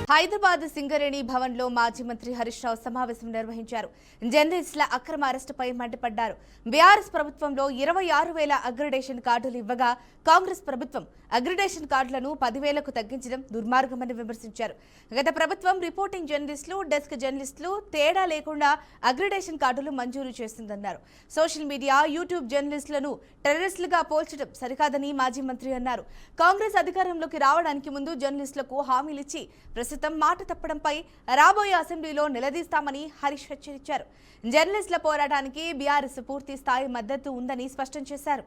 హైదరాబాద్ సింగరేణి భవన్లో మాజీ మంత్రి హరీష్ రావు సమావేశం నిర్వహించారు. జర్నలిస్టుల అక్రమ అరెస్టుపై మండిపడ్డారు. బీఆర్ఎస్ ప్రభుత్వంలో 26,000 అగ్రిడేషన్ కార్డులు ఇవ్వగా కాంగ్రెస్ ప్రభుత్వం అగ్రిడేషన్ కార్డులను 10,000కు తగ్గించడం దుర్మార్గమని విమర్శించారు. గత ప్రభుత్వం రిపోర్టింగ్ జర్నలిస్టులు, డెస్క్ జర్నలిస్టులు తేడా లేకుండా అగ్రిడేషన్ కార్డులు మంజూరు చేసిందన్నారు. సోషల్ మీడియా, యూట్యూబ్ జర్నలిస్టులను టెర్రరిస్టులుగా పోల్చడం సరికాదని మాజీ మంత్రి అన్నారు. కాంగ్రెస్ అధికారంలోకి రావడానికి ముందు జర్నలిస్టులకు హామీలిచ్చి ప్రస్తుతం మాట తప్పడంపై రాబోయే అసెంబ్లీలో నిలదీస్తామని హరీష్ హెచ్చరించారు. జర్నలిస్టుల పోరాటానికి బీఆర్ఎస్ పూర్తి స్థాయి మద్దతు ఉందని స్పష్టం చేశారు.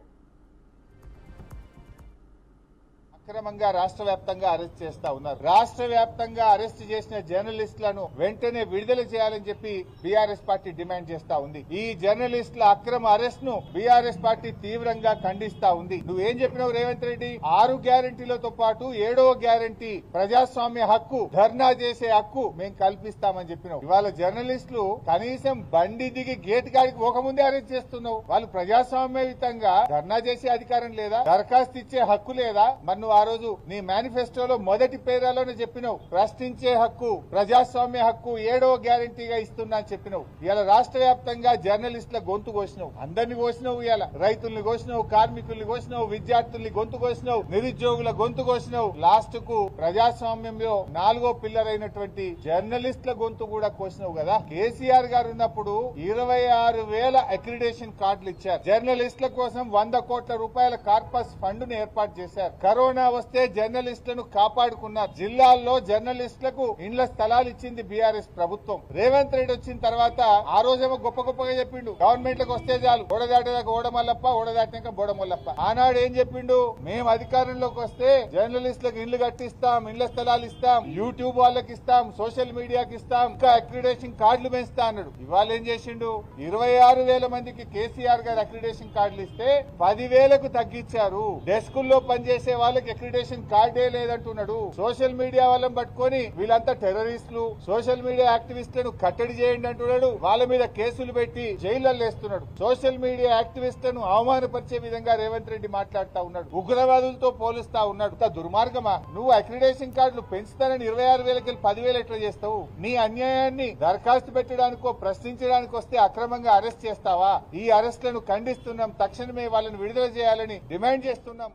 అక్రమంగా రాష్ట్ర వ్యాప్తంగా అరెస్ట్ చేస్తా ఉన్నారు. రాష్ట్ర వ్యాప్తంగా అరెస్ట్ చేసిన జర్నలిస్టులను వెంటనే విడుదల చేయాలని చెప్పి బీఆర్ఎస్ పార్టీ డిమాండ్ చేస్తా ఉంది. ఈ జర్నలిస్టుల అక్రమ అరెస్ట్ ను బీఆర్ఎస్ పార్టీ తీవ్రంగా ఖండిస్తా ఉంది. నువ్వేం చెప్పినావు రేవంత్ రెడ్డి? 6 గ్యారంటీలతో పాటు 7వ గ్యారంటీ ప్రజాస్వామ్య హక్కు, ధర్నా చేసే హక్కు మేము కల్పిస్తామని చెప్పినావు. ఇవాళ జర్నలిస్టులు కనీసం బండి దిగి గేట్ కాడికి పోకముందే అరెస్ట్ చేస్తున్నావు. వాళ్ళు ప్రజాస్వామ్యయుతంగా ధర్నా చేసే అధికారం లేదా? దరఖాస్తు ఇచ్చే హక్కు లేదా? మరి ఆ రోజు నీ మేనిఫెస్టోలో మొదటి పేరాలోనే చెప్పినావు ప్రశ్నించే హక్కు, ప్రజాస్వామ్య హక్కు 7వ గ్యారంటీగా ఇస్తున్నా అని చెప్పినావు. ఇలా రాష్ట్ర వ్యాప్తంగా జర్నలిస్టుల గొంతు కోసినావు. అందరినీ కోసినావు. ఇలా రైతుల్ని కోసినావు, కార్మికుల్ని కోసినావు, విద్యార్థుల్ని గొంతు కోసినావు, నిరుద్యోగుల గొంతు కోసినావు. లాస్ట్ కు ప్రజాస్వామ్యంలో 4వ పిల్లర్ అయినటువంటి జర్నలిస్టుల గొంతు కూడా కోసినావు కదా. కేసీఆర్ గారు ఉన్నప్పుడు 26,000 అక్రిడేషన్ కార్డులు ఇచ్చారు. జర్నలిస్టుల కోసం 100 కోట్ల రూపాయల కార్పస్ ఫండ్ ను ఏర్పాటు చేశారు. కరోనా వస్తే జర్నలిస్టులను కాపాడుకున్నారు. జిల్లాల్లో జర్నలిస్టులకు ఇండ్ల స్థలాలు ఇచ్చింది బీఆర్ఎస్ ప్రభుత్వం. రేవంత్ రెడ్డి వచ్చిన తర్వాత ఆ రోజేమో గొప్పగా చెప్పిండు, గవర్నమెంట్ లకు వస్తే చాలు, ఓడదాటేదాకా ఓడమల్లప్ప, ఓడదాటినాక బోడమల్లప్ప. ఆనాడు ఏం చెప్పిండు? మేము అధికారంలోకి వస్తే జర్నలిస్టులకు ఇండ్లు కట్టిస్తాం, ఇండ్ల స్థలాలు ఇస్తాం, యూట్యూబ్ వాళ్ళకి ఇస్తాం, సోషల్ మీడియాకి ఇస్తాం, ఇంకా అక్రిడేషన్ కార్డులు పెంచుతా అన్నాడు. ఇవాళ ఏం చేసిండు? 26,000 మందికి కేసీఆర్ గారు అక్రిడేషన్ కార్డులు ఇస్తే 10,000కు తగ్గించారు. డెస్కుల్లో పనిచేసే వాళ్ళకి అక్రిడేషన్ కార్డే లేదంటున్నాడు. సోషల్ మీడియా వాళ్ళని పట్టుకొని వీళ్ళంతా టెర్రరిస్టులు, సోషల్ మీడియా యాక్టివిస్టులను కట్టడి చేయండి అంటున్నాడు. వాళ్ళ మీద కేసులు పెట్టి జైళ్లలో వేస్తున్నాడు. సోషల్ మీడియా యాక్టివిస్టులను అవమానపరిచే విధంగా రేవంత్ రెడ్డి మాట్లాడుతా ఉన్నాడు. ఉగ్రవాదులతో పోలుస్తా ఉన్నాడు. దుర్మార్గమా? నువ్వు అక్రిడేషన్ కార్డులు పెంచుతానని 26,000కి 10,000 ఎట్లా చేస్తావు? నీ అన్యాయాన్ని దరఖాస్తు పెట్టడానికో ప్రశ్నించడానికి వస్తే అక్రమంగా అరెస్ట్ చేస్తావా? ఈ అరెస్టులను ఖండిస్తున్నాం. తక్షణమే వాళ్ళని విడుదల చేయాలని డిమాండ్ చేస్తున్నాం.